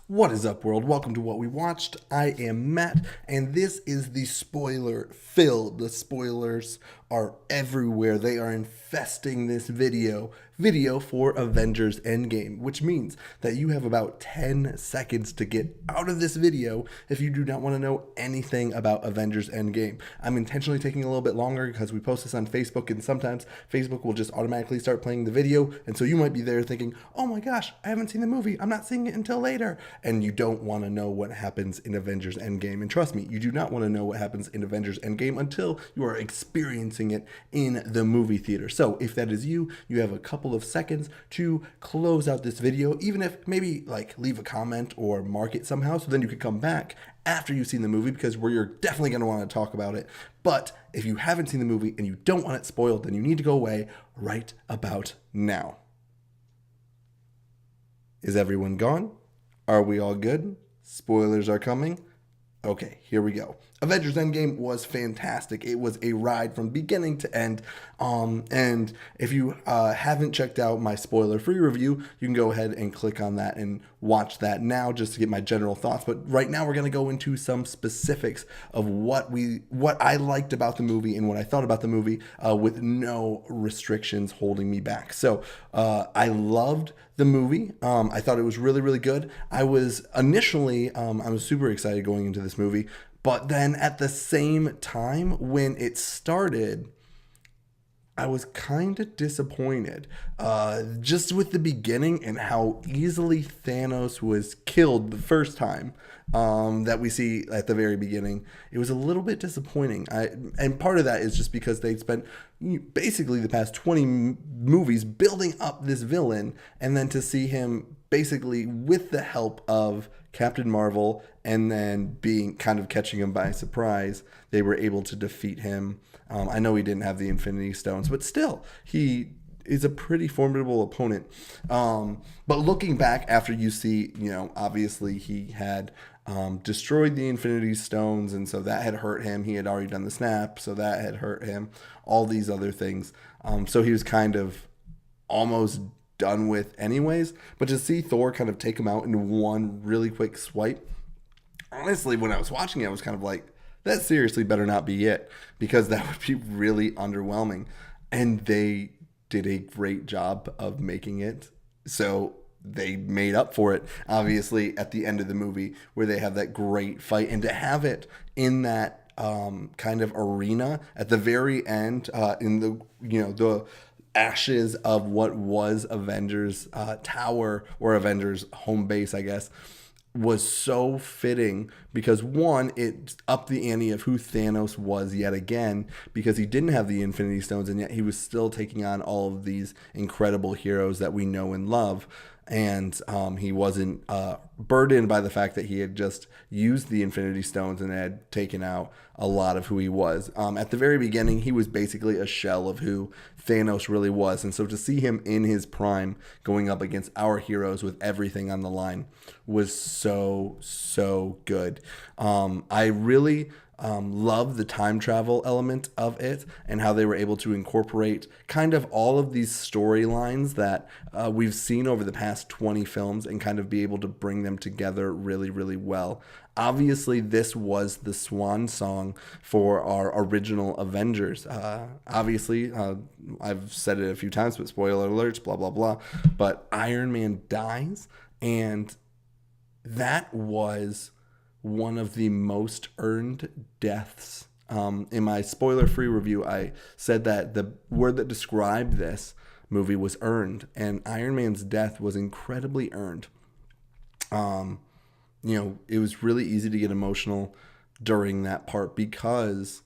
What is up, world? Welcome to What We Watched. I am Matt, and this is the spoiler filled. The spoilers are everywhere. They are infesting this video for Avengers Endgame, which means that you have about 10 seconds to get out of this video if you do not want to know anything about Avengers Endgame. I'm intentionally taking a little bit longer because we post this on Facebook, and sometimes Facebook will just automatically start playing the video, and so you might be there thinking, oh my gosh, I haven't seen the movie. I'm not seeing it until later. And you don't want to know what happens in Avengers Endgame. And trust me, you do not want to know what happens in Avengers Endgame until you are experiencing it in the movie theater. So if that is you, you have a couple of seconds to close out this video, even if maybe like leave a comment or mark it somehow, so then you can come back after you've seen the movie, because you're definitely going to want to talk about it. But if you haven't seen the movie and you don't want it spoiled, then you need to go away right about now. Is everyone gone? Are we all good? Spoilers are coming. Okay, here we go. Avengers Endgame was fantastic. It was a ride from beginning to end. And if you haven't checked out my spoiler-free review, you can go ahead and click on that and watch that now just to get my general thoughts. But right now we're going to go into some specifics of what I liked about the movie and what I thought about the movie with no restrictions holding me back. So I loved the movie. I thought it was really, really good. I was initially, I was super excited going into this movie, but then at the same time when it started, I was kind of disappointed just with the beginning and how easily Thanos was killed the first time that we see at the very beginning. It was a little bit disappointing. And part of that is just because they spent basically the past 20 movies building up this villain, and then to see him basically with the help of Captain Marvel and then being kind of catching him by surprise, they were able to defeat him. I know he didn't have the Infinity Stones, but still, he is a pretty formidable opponent. But looking back after you see, obviously he had destroyed the Infinity Stones, and so that had hurt him. He had already done the snap, so that had hurt him. All these other things. So he was kind of almost done with anyways. But to see Thor kind of take him out in one really quick swipe, honestly, when I was watching it, I was kind of like, that seriously better not be it, because that would be really underwhelming. And they did a great job of making it. So they made up for it, obviously, at the end of the movie where they have that great fight. And to have it in that kind of arena at the very end, in the ashes of what was Avengers Tower, or Avengers home base, I guess, was so fitting, because one, it upped the ante of who Thanos was yet again, because he didn't have the Infinity Stones, and yet he was still taking on all of these incredible heroes that we know and love. And he wasn't burdened by the fact that he had just used the Infinity Stones and had taken out a lot of who he was. At the very beginning, he was basically a shell of who Thanos really was. And so to see him in his prime going up against our heroes with everything on the line was so, so good. I really love the time travel element of it, and how they were able to incorporate kind of all of these storylines that we've seen over the past 20 films and kind of be able to bring them together really, really well. Obviously, this was the swan song for our original Avengers. Obviously, I've said it a few times, but spoiler alerts, blah, blah, blah. But Iron Man dies, and that was one of the most earned deaths. In my spoiler-free review, I said that the word that described this movie was earned, and Iron Man's death was incredibly earned. It was really easy to get emotional during that part, because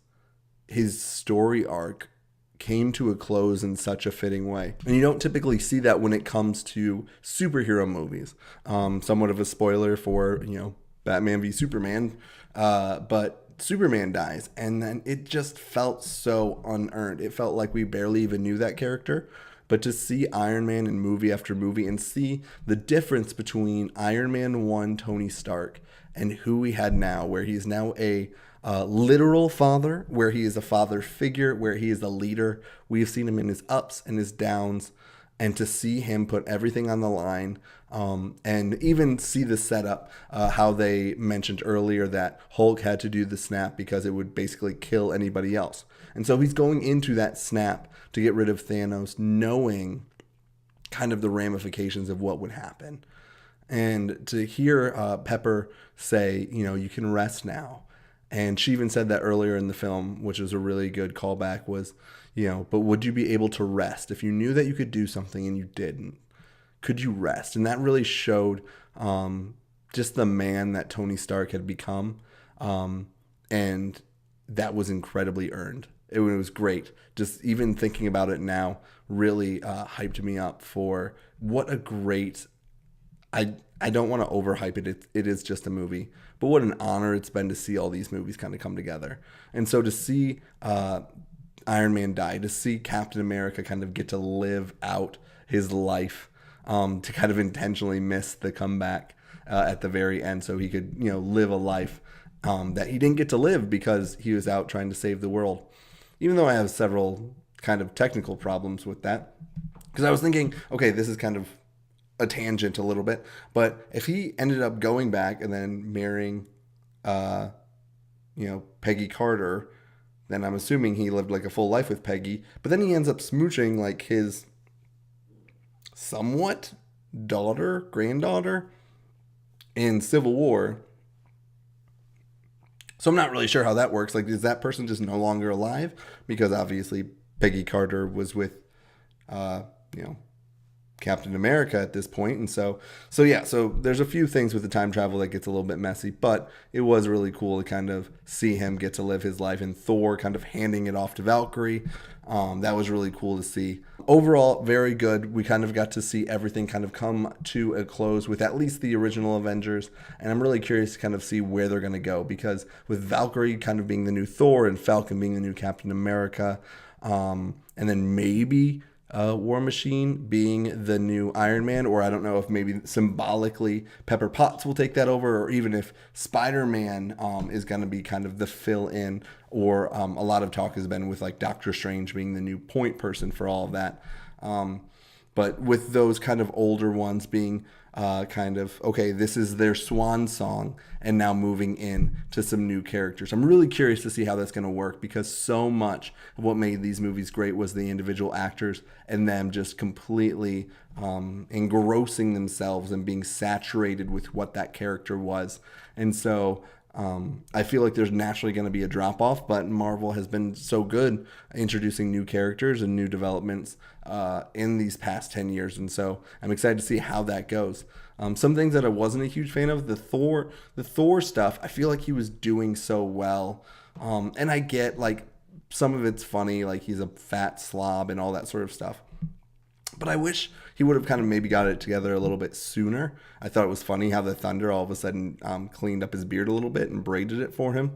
his story arc came to a close in such a fitting way. And you don't typically see that when it comes to superhero movies. Somewhat of a spoiler for, Batman v Superman, but Superman dies, and then it just felt so unearned. It felt like we barely even knew that character. But to see Iron Man in movie after movie, and see the difference between Iron Man 1 Tony Stark and who we had now, where he's now a literal father, where he is a father figure, where he is a leader. We've seen him in his ups and his downs. and to see him put everything on the line, and even see the setup, how they mentioned earlier that Hulk had to do the snap because it would basically kill anybody else. And so he's going into that snap to get rid of Thanos, knowing kind of the ramifications of what would happen. And to hear Pepper say, you can rest now. And she even said that earlier in the film, which was a really good callback, was, but would you be able to rest if you knew that you could do something and you didn't? Could you rest? And that really showed just the man that Tony Stark had become. And that was incredibly earned. It was great. Just even thinking about it now really hyped me up for what a great... I don't want to overhype it. It is just a movie. But what an honor it's been to see all these movies kind of come together. And so to see Iron Man die, to see Captain America kind of get to live out his life, to kind of intentionally miss the comeback at the very end so he could, live a life that he didn't get to live because he was out trying to save the world. Even though I have several kind of technical problems with that. Because I was thinking, okay, this is kind of a tangent a little bit, but if he ended up going back and then marrying, Peggy Carter, then I'm assuming he lived like a full life with Peggy, but then he ends up smooching like his somewhat granddaughter in Civil War. So I'm not really sure how that works. Like, is that person just no longer alive? Because obviously Peggy Carter was with, Captain America at this point. And so there's a few things with the time travel that gets a little bit messy, but it was really cool to kind of see him get to live his life, and Thor kind of handing it off to Valkyrie. That was really cool to see. Overall, very good. We kind of got to see everything kind of come to a close with at least the original Avengers, and I'm really curious to kind of see where they're going to go, because with Valkyrie kind of being the new Thor and Falcon being the new Captain America, and then maybe War Machine being the new Iron Man, or I don't know if maybe symbolically Pepper Potts will take that over, or even if Spider-Man is going to be kind of the fill-in, or a lot of talk has been with like Doctor Strange being the new point person for all of that. But with those kind of older ones being kind of, okay, this is their swan song, and now moving in to some new characters. I'm really curious to see how that's going to work, because so much of what made these movies great was the individual actors and them just completely engrossing themselves and being saturated with what that character was. And so I feel like there's naturally going to be a drop off, but Marvel has been so good introducing new characters and new developments in these past 10 years. And so I'm excited to see how that goes. Some things that I wasn't a huge fan of, the Thor stuff, I feel like he was doing so well. And I get like some of it's funny, like he's a fat slob and all that sort of stuff. But I wish he would have kind of maybe got it together a little bit sooner. I thought it was funny how the Thunder all of a sudden cleaned up his beard a little bit and braided it for him.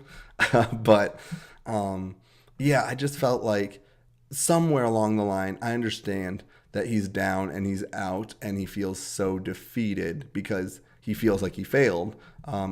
But I just felt like somewhere along the line, I understand that he's down and he's out and he feels so defeated because he feels like he failed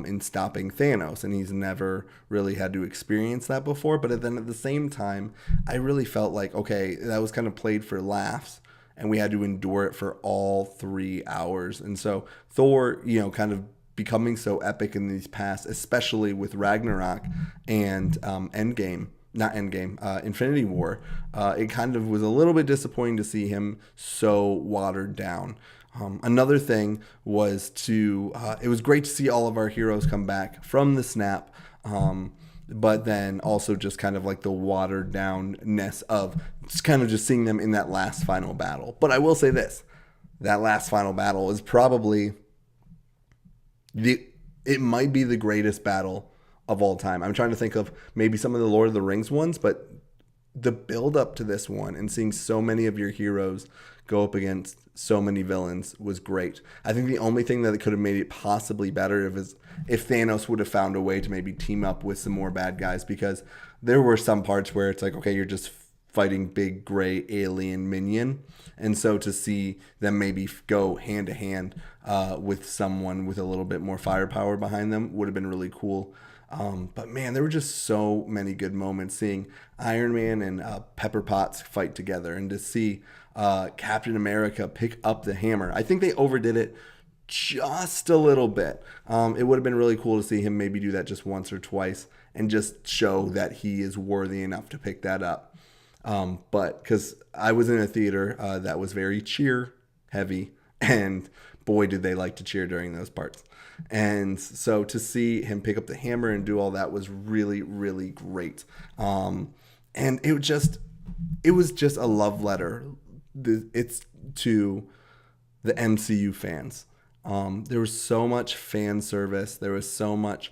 in stopping Thanos, and he's never really had to experience that before. But then at the same time, I really felt like, okay, that was kind of played for laughs, and we had to endure it for all 3 hours. And so Thor, kind of becoming so epic in these past, especially with Ragnarok and Infinity War, it kind of was a little bit disappointing to see him so watered down. Another thing was it was great to see all of our heroes come back from the snap, but then also just kind of like the watered downness of just seeing them in that last final battle. But I will say this, that last final battle is probably it might be the greatest battle of all time. I'm trying to think of maybe some of the Lord of the Rings ones, but the build up to this one and seeing so many of your heroes go up against so many villains was great. I think the only thing that could have made it possibly better if Thanos would have found a way to maybe team up with some more bad guys, because there were some parts where it's like, okay, you're just fighting big gray alien minion, and so to see them maybe go hand to hand with someone with a little bit more firepower behind them would have been really cool. But man, there were just so many good moments seeing Iron Man and Pepper Potts fight together, and to see Captain America pick up the hammer. I think they overdid it just a little bit. It would have been really cool to see him maybe do that just once or twice and just show that he is worthy enough to pick that up. But because I was in a theater that was very cheer heavy, and boy, did they like to cheer during those parts. And so to see him pick up the hammer and do all that was really, really great. And it was just a love letter. It's to the MCU fans. There was so much fan service. There was so much.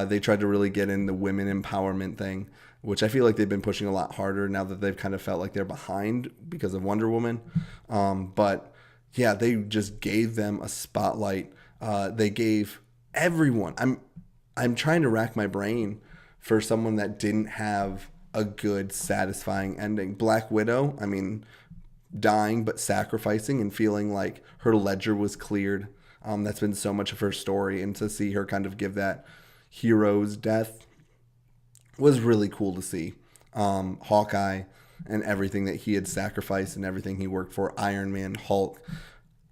They tried to really get in the women empowerment thing, which I feel like they've been pushing a lot harder now that they've kind of felt like they're behind because of Wonder Woman. But yeah, they just gave them a spotlight. They gave everyone. I'm trying to rack my brain for someone that didn't have a good, satisfying ending. Black Widow, I mean, dying but sacrificing and feeling like her ledger was cleared. That's been so much of her story, and to see her kind of give that hero's death was really cool to see. Hawkeye and everything that he had sacrificed and everything he worked for, Iron Man, Hulk,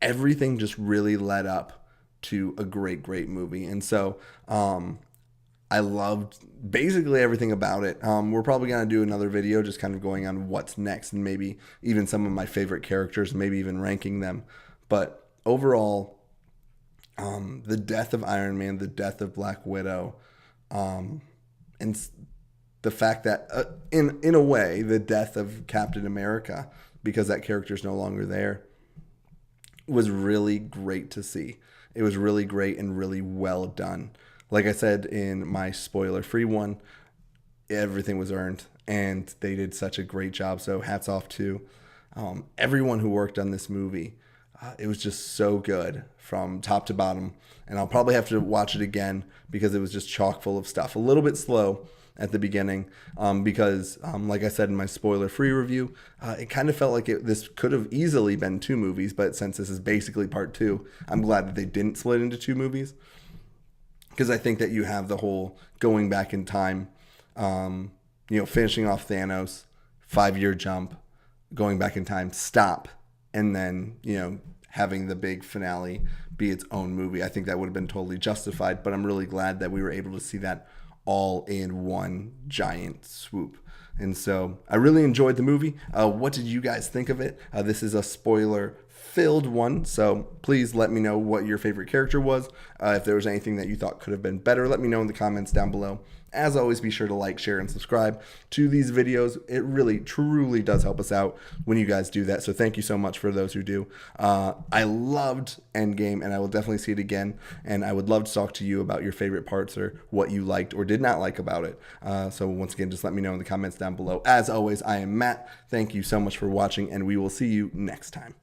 everything just really led up to a great, great movie. And so I loved basically everything about it. We're probably going to do another video just kind of going on what's next and maybe even some of my favorite characters, maybe even ranking them. But overall, the death of Iron Man, the death of Black Widow, and the fact that, in a way, the death of Captain America, because that character is no longer there, was really great to see. It was really great and really well done. Like I said in my spoiler-free one, everything was earned, and they did such a great job. So hats off to everyone who worked on this movie. It was just so good from top to bottom, and I'll probably have to watch it again because it was just chock full of stuff. A little bit slow at the beginning because, like I said in my spoiler-free review, it kind of felt like this could have easily been 2 movies, but since this is basically part 2, I'm glad that they didn't split into 2 movies because I think that you have the whole going back in time, finishing off Thanos, 5-year jump, going back in time, stop, and then, having the big finale be its own movie. I think that would have been totally justified, but I'm really glad that we were able to see that all in one giant swoop. And so I really enjoyed the movie. What did you guys think of it? This is a spoiler-filled one, so please let me know what your favorite character was. If there was anything that you thought could have been better, let me know in the comments down below. As always, be sure to like, share, and subscribe to these videos. It really, truly does help us out when you guys do that. So thank you so much for those who do. I loved Endgame, and I will definitely see it again. And I would love to talk to you about your favorite parts or what you liked or did not like about it. So once again, just let me know in the comments down below. As always, I am Matt. Thank you so much for watching, and we will see you next time.